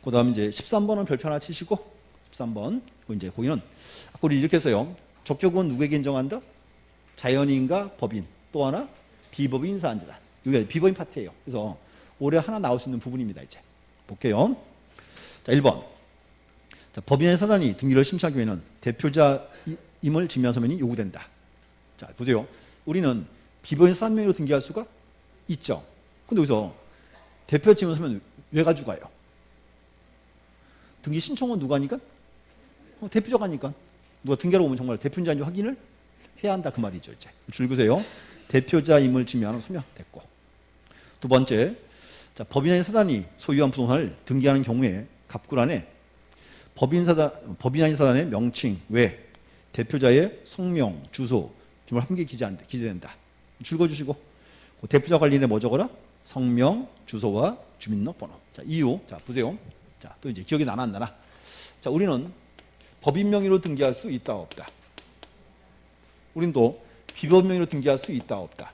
그 다음 이제 13번은 별표 하나 치시고, 13번. 이제 거기는, 우리 이렇게 해서요. 적격은 누구에게 인정한다? 자연인과 법인. 또 하나, 비법인 인사한자다. 이게 비법인 파트예요. 그래서 올해 하나 나올 수 있는 부분입니다. 이제. 볼게요. 자, 1번. 자, 법인의 사단이 등기를 신청하기 위해는 대표자임을 증명한 서면이 요구된다. 자, 보세요. 우리는 비법인 사단명의로 등기할 수가 있죠. 근데 여기서 대표 증명 서면 왜 가지고 가요? 등기 신청은 누가 하니까? 대표자가 하니까. 누가 등기하러 오면 정말 대표자인지 확인을 해야 한다. 그 말이죠. 이제. 줄 그세요. 대표자임을 증명하는 서면 됐고. 두 번째. 자, 법인의 사단이 소유한 부동산을 등기하는 경우에 갑구란에 법인 아닌 사단의 명칭 외 대표자의 성명, 주소 등을 함께 기재된다. 줄거주시고 대표자 관리인에 뭐 적어라? 성명, 주소와 주민등록번호. 자, 이유. 자, 보세요. 자, 또 이제 기억이 나나 안 나나? 자, 우리는 법인 명의로 등기할 수 있다 없다. 우린 또 비법인 명의로 등기할 수 있다 없다.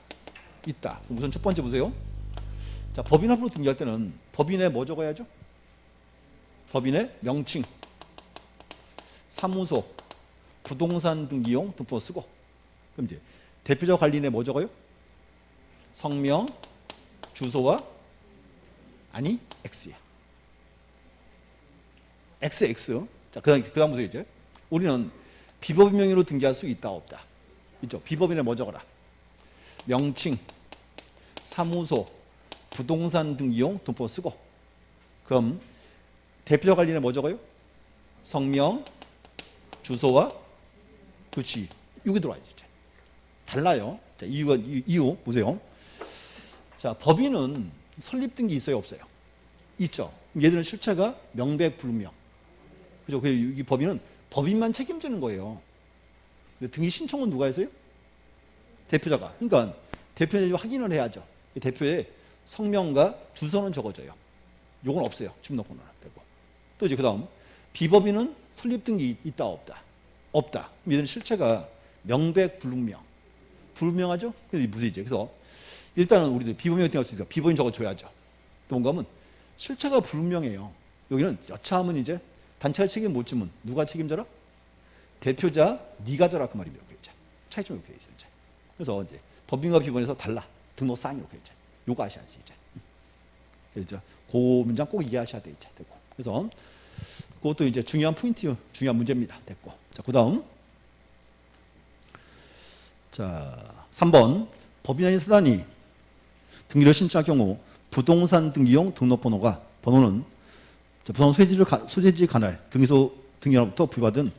있다. 우선 첫 번째 보세요. 자, 법인 앞으로 등기할 때는 법인에 뭐 적어야죠? 법인의 명칭, 사무소, 부동산 등기용 등본 쓰고. 그럼 이제 대표자 관리인에 뭐 적어요? 성명, 주소와 아니 X야. X. 자, 그다음 보세요. 이제 우리는 비법인 명의로 등기할 수 있다 없다. 있죠. 비법인에 뭐 적어라? 명칭, 사무소, 부동산 등기용 등본 쓰고. 그럼 대표자 관리인에 뭐 적어요? 성명, 주소와 그렇지. 여기 들어와야지. 달라요. 자, 이유 보세요. 자, 법인은 설립 등기 있어요, 없어요? 있죠. 얘들은 실체가 명백불명. 그죠? 이 법인은 법인만 책임지는 거예요. 근데 등기 신청은 누가 했어요? 대표자가. 그러니까 대표자 확인을 해야죠. 대표의 성명과 주소는 적어져요. 요건 없어요. 주민등록번호는 되고. 또 이제 그다음 비법인은 설립 등기 있다 없다. 없다. 얘들은 실체가 명백불명. 불명하죠? 그래서 무슨 이제 그래서 일단은 우리들 비법인 등할 수 있어요. 비법인 적어줘야죠. 또 뭔가 하면 실체가 불명해요. 여기는 여차하면 이제 단체가 책임 못 지면 누가 책임져라? 대표자 네가 져라 그 말입니다. 이렇게 이제 차이점이 이렇게 있어요. 이제. 그래서 이제 법인과 비법인에서 달라. 등록사항이 이렇게 이제 요거 하셔야지 이제. 그래서 그 문장 꼭 이해하셔야 돼 이제 됐고. 그래서 그것도 이제 중요한 포인트, 중요한 문제입니다. 됐고. 자, 그다음. 자, 3번. 법인 아닌 사단이 등기를 신청할 경우 부동산 등기용 등록번호는 부동산 소재지 관할 등기소 등기로부터 부여받은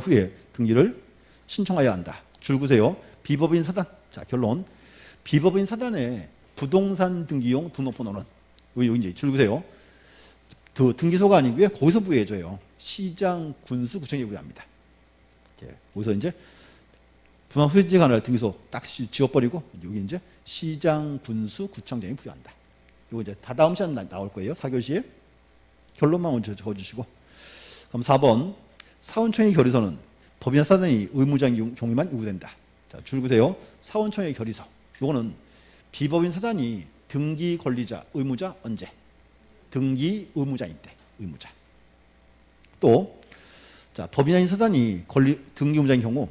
후에 등기를 신청해야 한다. 줄구세요. 비법인 사단. 자, 결론. 비법인 사단의 부동산 등기용 등록번호는 여기 이제 줄구세요. 그 등기소가 아니고요. 거기서 부여해줘요. 시장, 군수, 구청에 부여합니다. 거기서 이제 부동산 소재지 관할 등기소 딱 지워버리고 여기 이제 시장, 군수, 구청장이 부여한다. 이거 이제 다다음 시간 나올 거예요. 4교시에. 결론만 먼저 적어주시고. 그럼 4번. 사원총회 결의서는 법인 사단의 의무자인 경우에만 요구된다. 자, 줄구세요. 사원총회 결의서. 이거는 비법인 사단이 등기 권리자, 의무자 언제? 등기 의무자일 때 의무자. 또 자, 법인 아닌 사단이 등기 의무자인 경우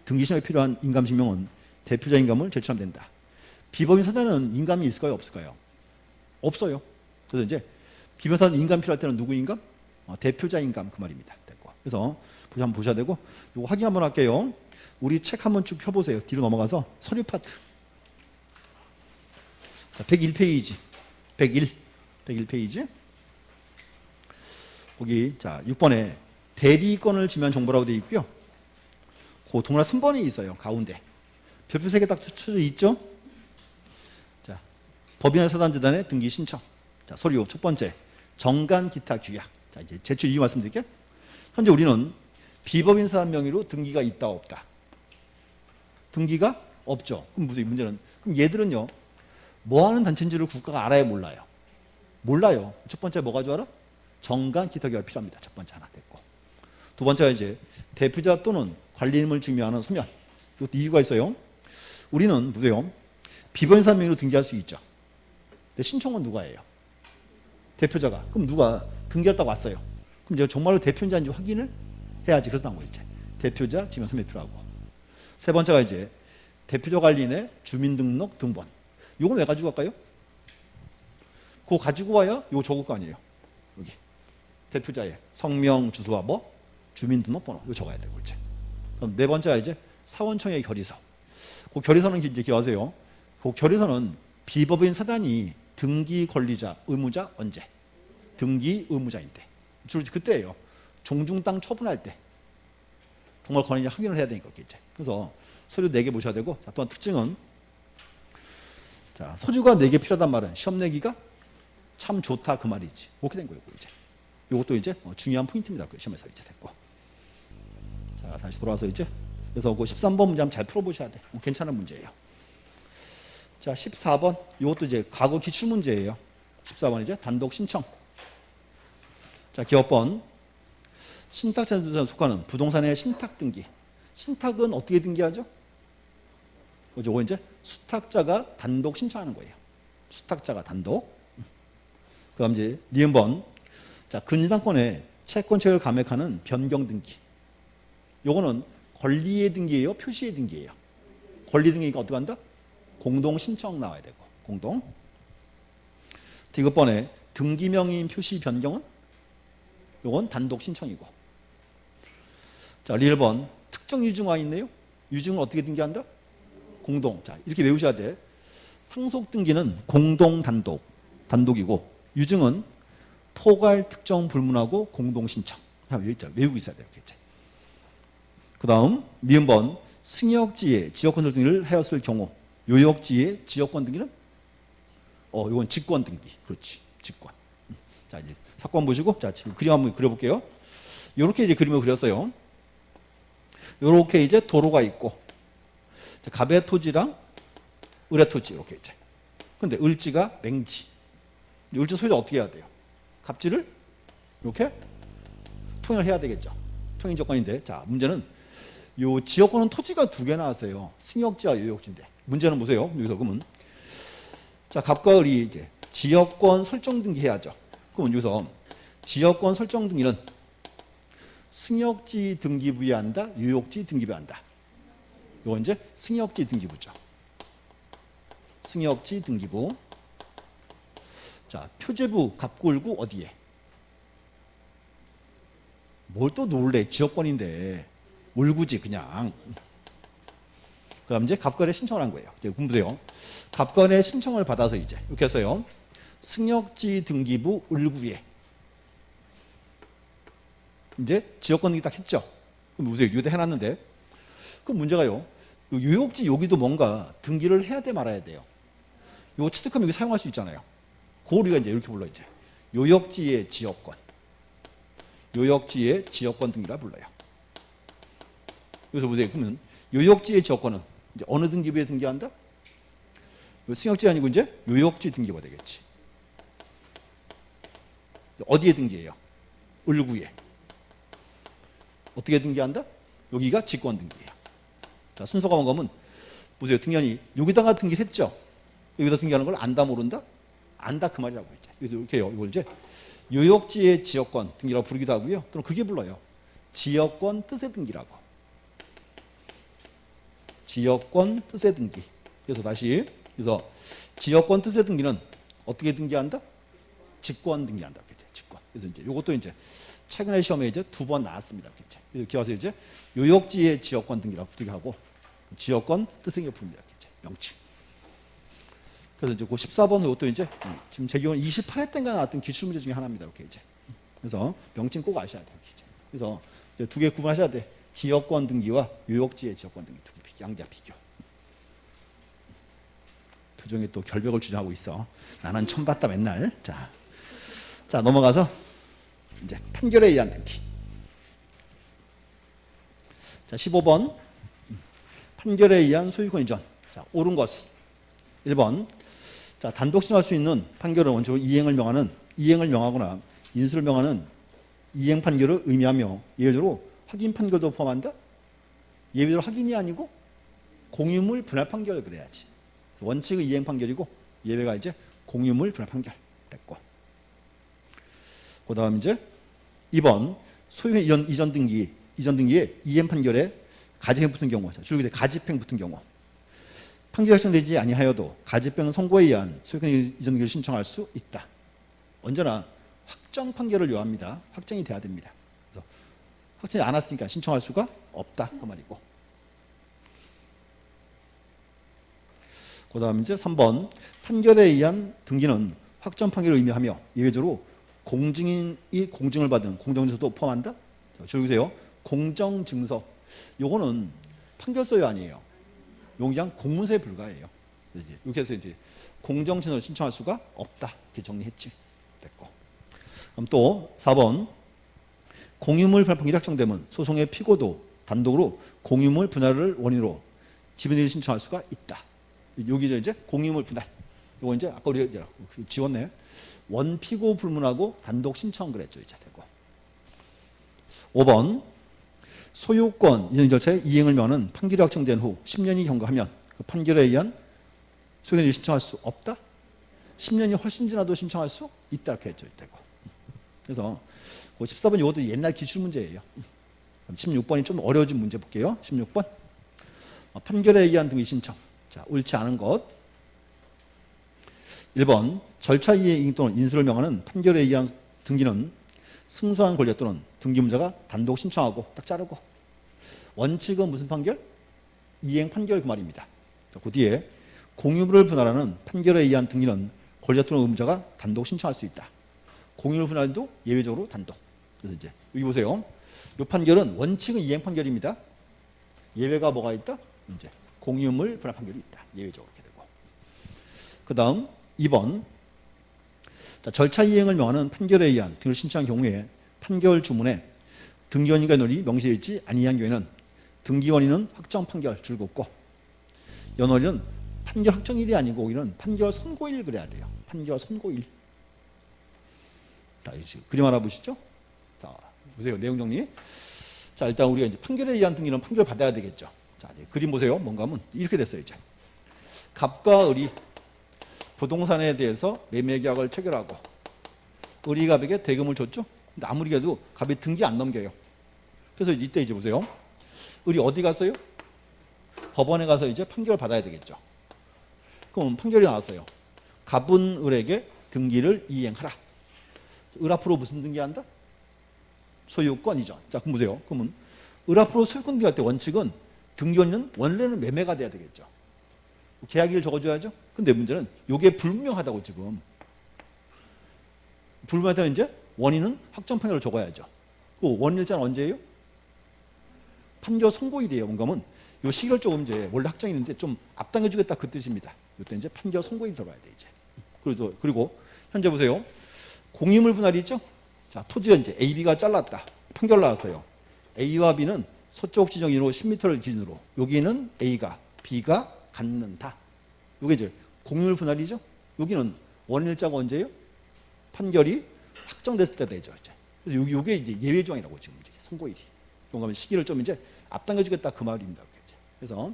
등기 신청에 필요한 인감 증명은 대표자 인감을 제출하면 된다. 비법인 사단은 인감이 있을까요? 없을까요? 없어요. 그래서 이제 비법인 사단 인감 필요할 때는 누구 인감? 대표자 인감 그 말입니다. 됐고. 그래서 한번 보셔야 되고 이거 확인 한번 할게요. 우리 책 한번 쭉 펴보세요. 뒤로 넘어가서 서류 파트. 자, 101페이지. 101페이지. 거기 자 6번에 대리권을 지면 정보라고 되어 있고요. 그 동그란 3번이 있어요. 가운데. 별표 3개 딱 쳐져 있죠? 자, 법인 사단 재단의 등기 신청. 자, 서류 첫 번째. 정관 기타 규약. 자, 이제 제출 이유 말씀드릴게요. 현재 우리는 비법인 사단 명의로 등기가 있다 없다. 등기가 없죠. 그럼 무슨 문제는 그럼 얘들은요. 뭐 하는 단체인지를 국가가 알아야 몰라요. 몰라요. 첫 번째 뭐 가져와라? 정관 기타 규약이 필요합니다. 첫 번째 하나 됐고. 두 번째가 이제 대표자 또는 관리인을 증명하는 서면. 이것도 이유가 있어요. 우리는 보세요. 비법인 사단 명의로 등기할 수 있죠. 근데 신청은 누가 해요? 대표자가. 그럼 누가 등기했다고 왔어요. 그럼 제가 정말로 대표자인지 확인을 해야지. 그래서 나온 거예요. 이제 대표자 지명 선배표라고. 세 번째가 이제 대표자 관리인의 주민등록 등본. 이건 왜 가지고 갈까요? 그거 가지고 와야 이거 적을 거 아니에요. 여기 대표자의 성명, 주소와 뭐 주민등록번호 이거 적어야 되고 이제. 그럼 네 번째가 이제 사원청의 결의서. 그 결의서는 이제 기억하세요. 그 결의서는 비법인 사단이 등기 권리자, 의무자 언제? 등기 의무자인데 주로 그때예요. 종중 땅 처분할 때 정말 권한이 확인을 해야 되니까 이제. 그래서 서류 4개 보셔야 되고, 자, 또한 특징은 자, 서류가 4개 필요하단 말은 시험 내기가 참 좋다 그 말이지. 그렇게 된 거예요. 이제 이것도 이제 중요한 포인트입니다. 시험에서 이제 됐고. 자, 다시 돌아와서 이제 그래서 그 13번 문제 한번 잘 풀어보셔야 돼. 괜찮은 문제예요. 자, 14번 이것도 이제 과거 기출 문제예요. 14번 이제 단독 신청. 자, 기업번 신탁자에 속하는 부동산의 신탁 등기. 신탁은 어떻게 등기하죠? 이거 이제 수탁자가 단독 신청하는 거예요. 수탁자가 단독. 그다음 이제 니은번. 자, 근저당권의 채권처를 감액하는 변경 등기. 요거는 권리의 등기예요, 표시의 등기예요. 권리 등기가 어떻게 한다? 공동 신청 나와야 되고, 공동. 디귿번에 등기명의인 표시 변경은 요건 단독 신청이고. 자, 리을번 특정 유증화 있네요. 유증은 어떻게 등기한다? 공동. 자, 이렇게 외우셔야 돼. 상속 등기는 공동 단독, 단독이고, 유증은 포괄 특정 불문하고 공동 신청. 외우고 있어야 돼요. 그 다음 미음번 승역지에 지역권 등기를 하였을 경우 요역지에 지역권 등기는 이건 직권 등기. 그렇지, 직권. 자, 이제 사건 보시고, 자, 지금 그림 한번 그려볼게요. 이렇게 이제 그림을 그렸어요. 이렇게 이제 도로가 있고, 갑의 토지랑 을의 토지 이렇게 이제. 근데 을지가 맹지. 을지 소유자 어떻게 해야 돼요? 갑지를 이렇게 통일을 해야 되겠죠. 통일 조건인데, 자, 문제는 요 지역권은 토지가 2개 나왔어요. 승역지와 요역지인데. 문제는 보세요. 여기서 그러면 자, 갑과 을이 이제 지역권 설정 등기 해야죠. 그럼 여기서 지역권 설정 등기는 승역지 등기부에 한다, 요역지 등기부에 한다. 이거 이제 승역지 등기부죠. 승역지 등기부. 자, 표제부 갑구을구 어디에? 뭘 또 놀래? 지역권인데 울구지 그냥. 그다음 이제 갑건에 신청을 한 거예요. 이제 보세요. 갑건에 신청을 받아서 이제 이렇게 해서요. 승역지 등기부 을구에 이제 지역권 등기 딱 했죠. 그럼 보세요. 유대 해놨는데 그 문제가요. 요역지 여기도 뭔가 등기를 해야 돼 말아야 돼요. 요거 취득하면 여기 사용할 수 있잖아요. 그 우리가 이제 이렇게 불러 이제 요역지의 지역권. 요역지의 지역권 등기라 불러요. 여기서 보세요. 그러면 요역지의 지역권은 이제 어느 등기부에 등기한다? 승역지 아니고 이제 요역지 등기부가 되겠지. 어디에 등기해요? 을구에. 어떻게 등기한다? 여기가 직권 등기예요. 자, 순서가 뭔가면 보세요. 등기한이 여기다가 등기했죠. 여기다 등기하는 걸 안다 모른다? 안다 그 말이라고 했죠. 그래서 이렇게 해요. 이걸 이제 요역지의 지역권 등기라고 부르기도 하고요. 또는 그게 불러요. 지역권 뜻의 등기라고. 지역권 뜻의 등기. 그래서 다시 그래서 지역권 뜻의 등기는 어떻게 등기한다? 직권 등기한다. 직권. 그래서 이제 이것도 이제 최근에 시험에 이제 2번 나왔습니다. 그래서 기와서 이제 요역지의 지역권 등기라고 부르기하고 지역권 뜻의 등기 부릅니다. 명칭. 그래서 이제 그 14번 이것도 이제 지금 제 기억은 28회 때인가 나왔던 기출 문제 중에 하나입니다. 이렇게 이제. 그래서 명칭 꼭 아셔야 돼요. 이제. 그래서 이제 2개 구분하셔야 돼. 지역권 등기와 요역지의 지역권 등기 2개 양자 비교. 표정이 또 결벽을 주장하고 있어. 나는 처음 봤다 맨날. 자 넘어가서 이제 판결에 의한 등기. 자 15번 판결에 의한 소유권 이전. 자 옳은 것은 1번. 자 단독 신청할 수 있는 판결은 원칙으로 이행을 명하거나 인수를 명하는 이행 판결을 의미하며 예외적으로 확인 판결도 포함한다. 예외적으로 확인이 아니고 공유물 분할 판결을 그래야지. 원칙은 이행 판결이고 예외가 이제 공유물 분할 판결 됐고. 그다음 이제 2번 소유의 이전 등기에 이행 판결에 가집행 붙은 경우, 줄기세 가집행 붙은 경우, 판결이 확정되지 아니하여도 가집행 선고에 의한 소유권 이전 등기를 신청할 수 있다. 언제나 확정 판결을 요합니다. 확정이 돼야 됩니다. 그래서 확정이 안 왔으니까 신청할 수가 없다 그 말이고. 그다음 이제 3번 판결에 의한 등기는 확정 판결을 의미하며 예외적으로 공증인이 공증을 받은 공정증서도 포함한다. 줄기세요. 공정증서. 요거는 판결서요 아니에요. 요건 그냥 공문서에 불과해요. 이렇게 해서 이제 공정증서를 신청할 수가 없다. 이렇게 정리했지. 됐고. 그럼 또 4번 공유물 분할 판결이 확정되면 소송의 피고도 단독으로 공유물 분할을 원인으로 지분이익을 신청할 수가 있다. 여기 이제 공유물 분할. 요거 이제 아까 우리가 지웠네. 원피고 불문하고 단독 신청 그랬죠. 이제 되고. 5번 소유권 이전 절차의 이행을 명하는 판결이 확정된 후 10년이 경과하면 그 판결에 의한 소유권을 신청할 수 없다. 10년이 훨씬 지나도 신청할 수 있다 이렇게 했죠. 되고. 그래서 14번 이것도 옛날 기출 문제예요. 16번이 좀 어려워진 문제 볼게요. 16번 판결에 의한 등기 신청. 자, 옳지 않은 것. 1번 절차 이행 또는 인수를 명하는 판결에 의한 등기는 승소한 권리 또는 등기문자가 단독 신청하고 딱 자르고, 원칙은 무슨 판결? 이행 판결 그 말입니다. 그 뒤에 공유물을 분할하는 판결에 의한 등기는 권리자 또는 의무자가 단독 신청할 수 있다. 공유물 분할도 예외적으로 단독. 그래서 이제 여기 보세요. 이 판결은 원칙은 이행 판결입니다. 예외가 뭐가 있다? 이제 공유물 분할 판결이 있다. 예외적으로 이렇게 되고. 그 다음 2번 자, 절차 이행을 명하는 판결에 의한 등기를 신청한 경우에 판결 주문에 등기원인과 논리 명시되어 있지 아니한 경우에는 등기원인은 확정 판결 줄 긋고, 연원인은 판결 확정일이 아니고 오히려 판결 선고일 그래야 돼요. 판결 선고일. 자, 그림 하나 보시죠. 자, 보세요. 내용 정리. 자, 일단 우리가 이제 판결에 의한 등기는 판결 받아야 되겠죠. 자, 이제 그림 보세요. 뭔가 하면 이렇게 됐어요. 이제 갑과 을이 부동산에 대해서 매매 계약을 체결하고 을이 갑에게 대금을 줬죠. 근데 아무리 해도 갑이 등기 안 넘겨요. 그래서 이때 이제 보세요. 을이 어디 갔어요? 법원에 가서 이제 판결을 받아야 되겠죠. 그럼 판결이 나왔어요. 갑은 을에게 등기를 이행하라. 을 앞으로 무슨 등기한다? 소유권 이전. 자, 그럼 보세요. 그러면 을 앞으로 소유권 등기할 때 원칙은 등기원인은 원래는 매매가 돼야 되겠죠. 계약일을 적어줘야죠. 근데 문제는 이게 불분명하다고 지금. 불분명하다면 이제 원인은 확정 판결을 적어야죠. 그 원일자는 언제예요? 판결 선고일이에요. 뭔가 하면 이 시기를 조금 이제 원래 확정이는데 좀 앞당겨주겠다 그 뜻입니다. 이때 이제 판결 선고일이 들어가야 돼 이제. 그리고 현재 보세요. 공유물 분할이 있죠. 자, 토지가 이제 A, B가 잘랐다. 판결 나왔어요. A와 B는 서쪽 지정인으로 10m를 기준으로 여기는 A가 B가 갖는다. 이게 이제 공유물 분할이죠. 여기는 원일자가 언제예요? 판결이 확정됐을 때 되죠. 이제. 그래서 이게 이제 예외 조항이라고 지금 이제 선고일이. 그러면 시기를 좀 이제 앞당겨주겠다 그 말입니다. 그래서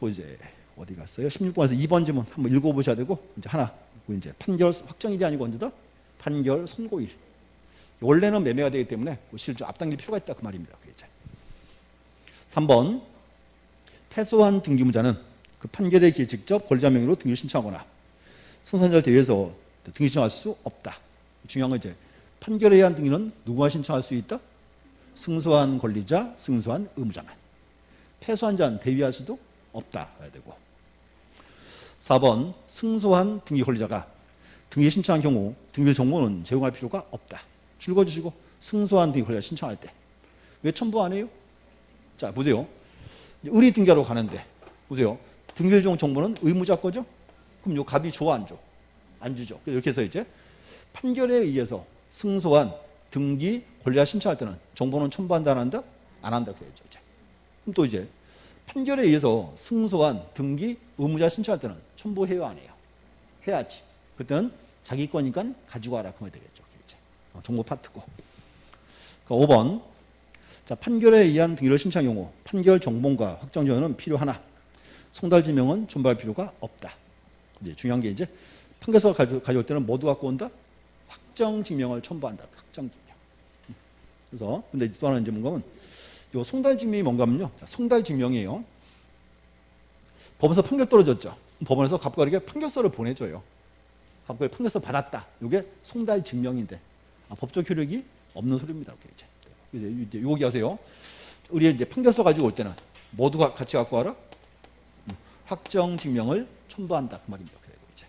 그 이제 어디 갔어요? 16번에서 2번 지문 한번 읽어보셔야 되고, 이제 하나 이제 판결 확정일이 아니고 언제다? 판결 선고일. 원래는 매매가 되기 때문에 시를 좀 앞당길 필요가 있다 그 말입니다. 이제 3번 패소한 등기무자는 그 판결에 기해 직접 권리자 명의로 등기를 신청하거나 승소한자를 대위해서 등기 신청할 수 없다. 중요한 건 이제 판결에 의한 등기는 누구가 신청할 수 있다? 승소한 권리자, 승소한 의무자만. 패소한 자는 대위할 수도 없다 해야 되고. 4번 승소한 등기 권리자가 등기 신청한 경우 등기 정보는 제공할 필요가 없다. 줄거주시고 승소한 등기 권리자 신청할 때 왜 첨부 안 해요? 자, 보세요. 을이 등기하러 가는데 보세요. 등기일 정보는 의무자 거죠? 그럼 요 갑이 줘 안 줘? 안 주죠. 이렇게 해서 이제 판결에 의해서 승소한 등기 권리자 신청할 때는 정보는 첨부한다 안 한다? 안 한다 그렇게 되죠. 그럼 또 이제 판결에 의해서 승소한 등기 의무자 신청할 때는 첨부해요 안 해요? 해야지. 그때는 자기 거니까 가지고 와라 그 말이 되겠죠. 이제 정보 파트고. 5번 자, 판결에 의한 등기를 신청한 경우 판결 정보과 확정 전은 필요하나 송달 지명은 존버할 필요가 없다. 이제 중요한 게 이제 판결서가 가져올 때는 뭐도 갖고 온다? 확정 증명을 첨부한다. 확정 증명. 그래서 근데 또 하나 이제 뭔가면 요 송달 증명이 뭔가면요. 자, 송달 증명이에요. 법원에서 판결 떨어졌죠. 법원에서 갑과에게 판결서를 보내줘요. 갑과에 판결서 받았다. 이게 송달 증명인데 법적 효력이 없는 소리입니다. 이렇게 이제 요거 기하세요. 우리 이제 판결서 가지고 올 때는 모두 같이 갖고 와라. 확정 증명을 첨부한다. 그 말입니다. 이렇게 되고 이제.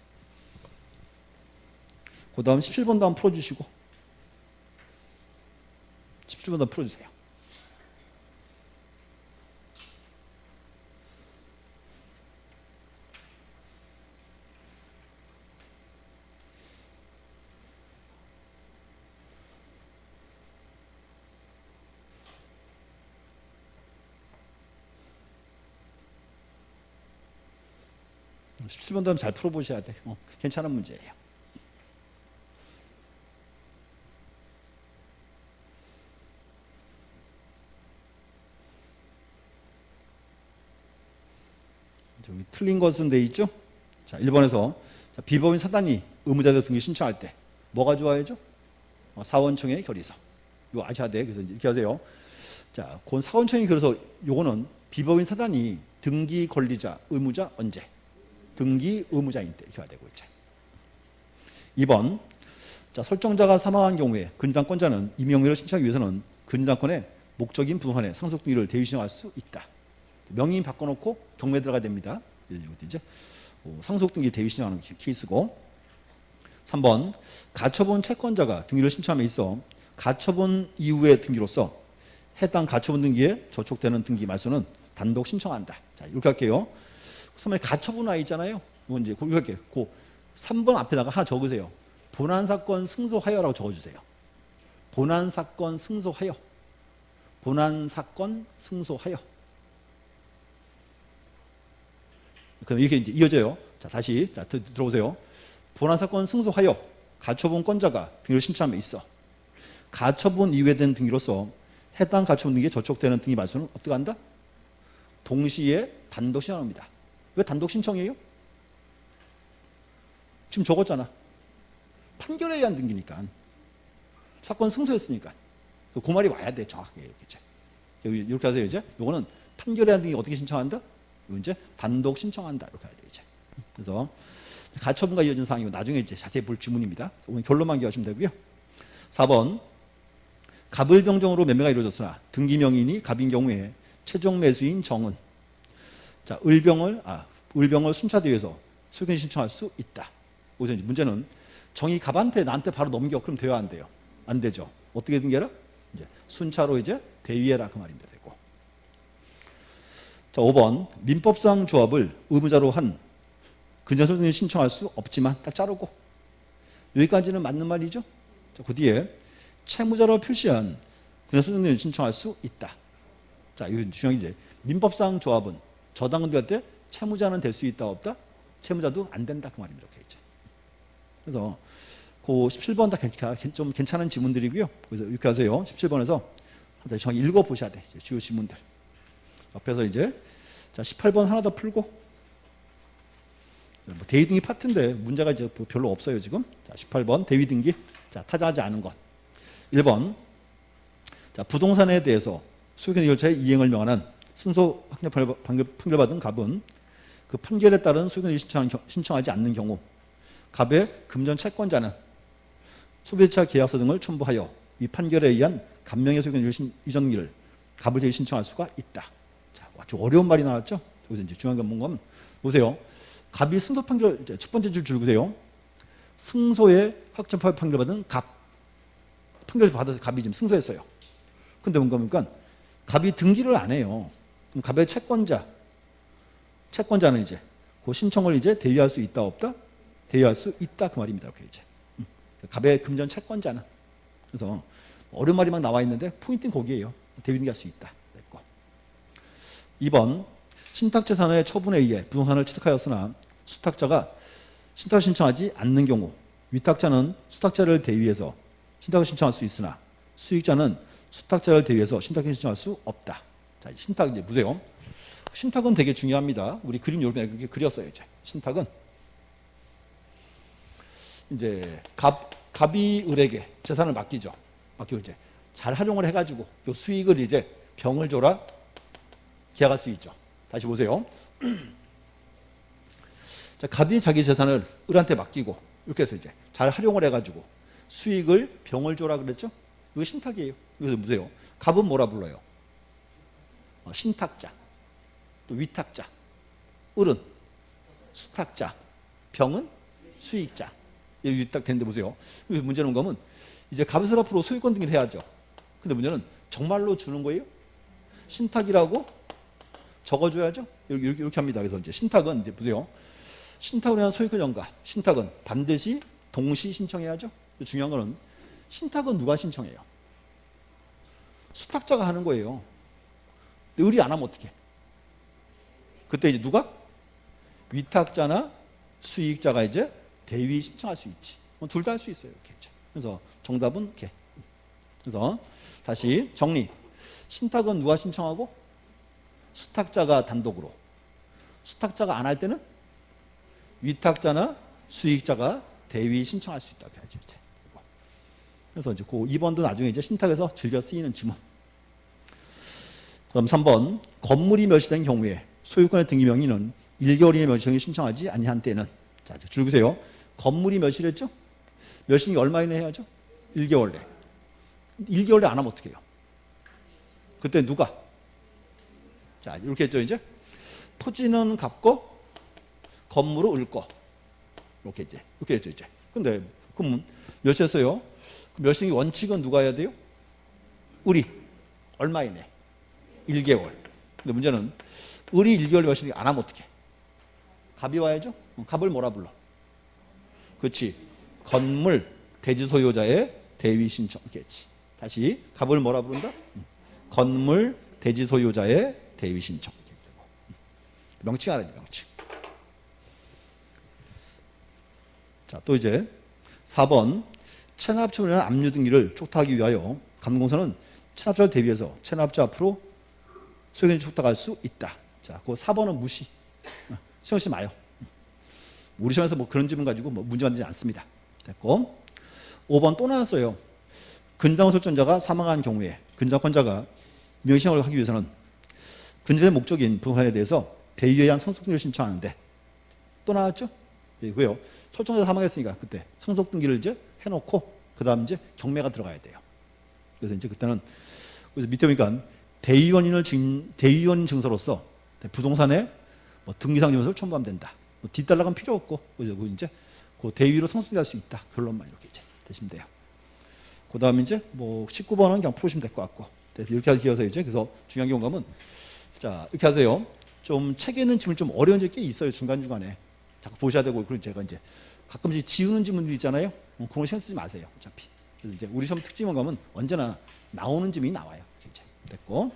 그다음 17번도 한번 풀어주시고 17번도 한번 풀어주세요. 음, 17번도 한번 잘 풀어보셔야 돼. 괜찮은 문제예요. 여기 틀린 것은 돼 있죠? 자, 1번에서 비법인 사단이 의무자들 등기 신청할 때 뭐가 좋아야죠? 사원청의 결의서. 이거 아셔야 돼. 그래서 이렇게 하세요. 자, 그 사원청의 결의서 요거는 비법인 사단이 등기 권리자, 의무자 언제? 등기 의무자인 때 이렇게 해야 되고 이제. 2번. 자, 설정자가 사망한 경우에 근저당권자는 임명료를 신청하기 위해서는 근저당권의 목적인 부동산에 상속 등기를 대위 신청할 수 있다. 명의인 바꿔놓고 경매 들어가야 됩니다. 이제 상속 등기 대위 신청하는 케이스고. 3번. 가처분 채권자가 등기를 신청함에 있어 가처분 이후의 등기로서 해당 가처분 등기에 저촉되는 등기 말소는 단독 신청한다. 자, 이렇게 할게요. 3번에 가처분 와 있잖아요. 이건 이제 이렇게 할게요. 그 3번 앞에다가 하나 적으세요. 본안사건 승소하여라고 적어주세요. 본안사건 승소하여. 본안사건 승소하여. 그럼 이렇게 이제 이어져요. 자, 다시 들어보세요. 본안사건 승소하여 가처분권자가 등기를 신청함에 있어 가처분 이후에 된 등기로서 해당 가처분 등기에 저촉되는 등기 말소는 어떻게 한다? 동시에 단독 신청합니다. 왜 단독 신청이에요? 지금 적었잖아. 판결에 의한 등기니까. 사건 승소했으니까. 그 말이 와야 돼. 정확하게. 이렇게 하세요. 이제 요거는 판결에 의한 등기 어떻게 신청한다? 이거 이제 단독 신청한다. 이렇게 해야 돼. 이제. 그래서 가처분과 이어진 사항이고 나중에 이제 자세히 볼 질문입니다. 오늘 결론만 기하시면 되고요. 4번. 갑을병정으로 매매가 이루어졌으나 등기 명인이 갑인 경우에 최종 매수인 정은 자, 을병을 순차대위에서 소견 신청할 수 있다. 여기서 이제 문제는 정이 갑한테 나한테 바로 넘겨. 그럼 돼요, 안 돼요? 안 되죠. 어떻게 등기해라? 이제 순차로 이제 대위해라 그 말입니다. 되고. 자, 5번. 민법상 조합을 의무자로 한 근저당 등기를 신청할 수 없지만 딱 자르고. 여기까지는 맞는 말이죠. 자, 그 뒤에 채무자로 표시한 근저당 등기를 신청할 수 있다. 자, 이거 중요한 게 이제 민법상 조합은 저당권될 때 채무자는 될 수 있다 없다? 채무자도 안 된다 그 말입니다. 이렇게 이제. 그래서 그 17번 다 좀 괜찮은 지문들이고요. 그래서 이렇게 하세요. 17번에서 정확히 읽어보셔야 돼. 주요 지문들. 옆에서 이제 자 18번 하나 더 풀고 뭐 대위등기 파트인데 문제가 이제 별로 없어요 지금. 자 18번 대위등기. 자 타자하지 않은 것. 1번. 자 부동산에 대해서 소유권 이결자의 이행을 명하는 승소 판결받은 갑은 그 판결에 따른 소유권 신청하지 않는 경우 갑의 금전 채권자는 소비자 계약서 등을 첨부하여 이 판결에 의한 갑명의 소유권 이전기를 갑을 대위 신청할 수가 있다. 자, 아주 어려운 말이 나왔죠? 여기서 이제 중요한 건 뭔가 보세요. 갑이 승소 판결 첫 번째 줄 줄보세요. 승소에 확정 판결 받은 갑 판결 받아서 갑이 지금 승소했어요. 근데 뭔가 갑이 등기를 안 해요. 그럼 갑의 채권자는 이제 그 신청을 이제 대위할 수 있다 없다? 대위할 수 있다 그 말입니다. 이렇게 이제 갑의 금전 채권자는 그래서 어려운 말이 막 나와 있는데 포인트는 거기에요. 대위등기할 수 있다. 그랬고. 2번 신탁재산의 처분에 의해 부동산을 취득하였으나 수탁자가 신탁을 신청하지 않는 경우 위탁자는 수탁자를 대위해서 신탁을 신청할 수 있으나 수익자는 수탁자를 대위해서 신탁을 신청할 수 없다. 자, 신탁 이제 보세요. 신탁은 되게 중요합니다. 우리 그림 이렇게 그렸어요. 이제 신탁은 이제 갑이 을에게 재산을 맡기죠. 맡기고 이제 잘 활용을 해가지고 요 수익을 이제 병을 줘라 계약할 수 있죠. 다시 보세요. 자, 갑이 자기 재산을 을한테 맡기고 이렇게 해서 이제 잘 활용을 해가지고 수익을 병을 줘라 그랬죠. 이거 신탁이에요. 여기서 보세요. 갑은 뭐라 불러요? 신탁자, 또 위탁자, 을은 수탁자, 병은 수익자. 여기 위탁 되는데 보세요. 문제는 뭐면 이제 갑에서 앞으로 소유권 등기를 해야죠. 근데 문제는 정말로 주는 거예요? 신탁이라고 적어줘야죠. 이렇게 합니다. 그래서 이제 신탁은 이제 보세요. 신탁을 위한 소유권 연가. 신탁은 반드시 동시 신청해야죠. 중요한 거는 신탁은 누가 신청해요? 수탁자가 하는 거예요. 근데 을이 안 하면 어떻게? 그때 이제 누가? 위탁자나 수익자가 이제 대위 신청할 수 있지. 둘 다 할 수 있어요. 이렇게. 그래서 정답은 이렇게. 그래서 다시 정리. 신탁은 누가 신청하고? 수탁자가 단독으로. 수탁자가 안 할 때는 위탁자나 수익자가 대위 신청할 수 있다고 해야죠. 이제. 그래서 이제 그 2번도 나중에 이제 신탁에서 즐겨 쓰이는 지문. 그럼 3번 건물이 멸시된 경우에 소유권의 등기 명의는 1개월 이내 멸시행위 신청하지 아니한 때는 자, 줄 보세요. 건물이 멸시를 했죠? 멸시행위 얼마 이내 해야죠? 1개월 내. 1개월 내 안 하면 어떻게 해요? 그때 누가? 자, 이렇게 했죠, 이제. 토지는 갚고 건물은 을거. 이렇게 이제. 이렇게 했죠, 이제. 근데 그럼 멸시했어요. 멸시행위 원칙은 누가 해야 돼요? 을이. 얼마 이내? 1개월. 근데 문제는 을이 1개월 멸시행위 안 하면 어떻게? 갑이 와야죠? 갑을 뭐라 불러? 그렇지. 건물 대지 소유자의 대위 신청. 이렇게 했지. 다시 갑을 뭐라 부른다? 건물 대지 소유자의 대위 신청. 명칭 알아야 돼, 명칭. 자, 또 이제 4번 체납처에 대한 압류 등기를 촉탁하기 위하여 감공사는 체납자를 대비해서 체납자 앞으로 소유권을 촉탁할 수 있다. 자, 그 4번은 무시. 신경 쓰지 마요. 우리 시험에서 뭐 그런 질문 가지고 뭐 문제 만들지 않습니다. 됐고. 5번 또 나왔어요. 근상 설정자가 사망한 경우에 근상권자가 명시행을 하기 위해서는 근저의 목적인 부분에 대해서 대위에 의한 상속등기를 신청하는데 또 나왔죠? 이거요. 설정자 사망했으니까 그때 상속등기를 이제 해놓고 그 다음 이제 경매가 들어가야 돼요. 그래서 이제 그때는 그래서 밑에 보니까 대위원인 증서로서 부동산에 뭐 등기상 증서를 첨부하면 된다. 뭐 뒷달락은 필요 없고 그래서 이제 그 대위로 상속할 수 있다. 결론만 이렇게 이제 되시면 돼요. 그 다음에 이제 뭐 19번은 그냥 풀으시면 될 것 같고 이렇게 하셔서 이제 그래서 중요한 경우는 자 이렇게 하세요. 좀 책에 있는 질문 좀 어려운 점이 꽤 있어요. 중간중간에 자꾸 보셔야 되고 그리고 제가 이제 가끔씩 지우는 질문들 있잖아요. 그런 거 신경 쓰지 마세요. 어차피. 그래서 이제 우리 시험 특징은 가면 언제나 나오는 질문이 나와요. 이제 됐고.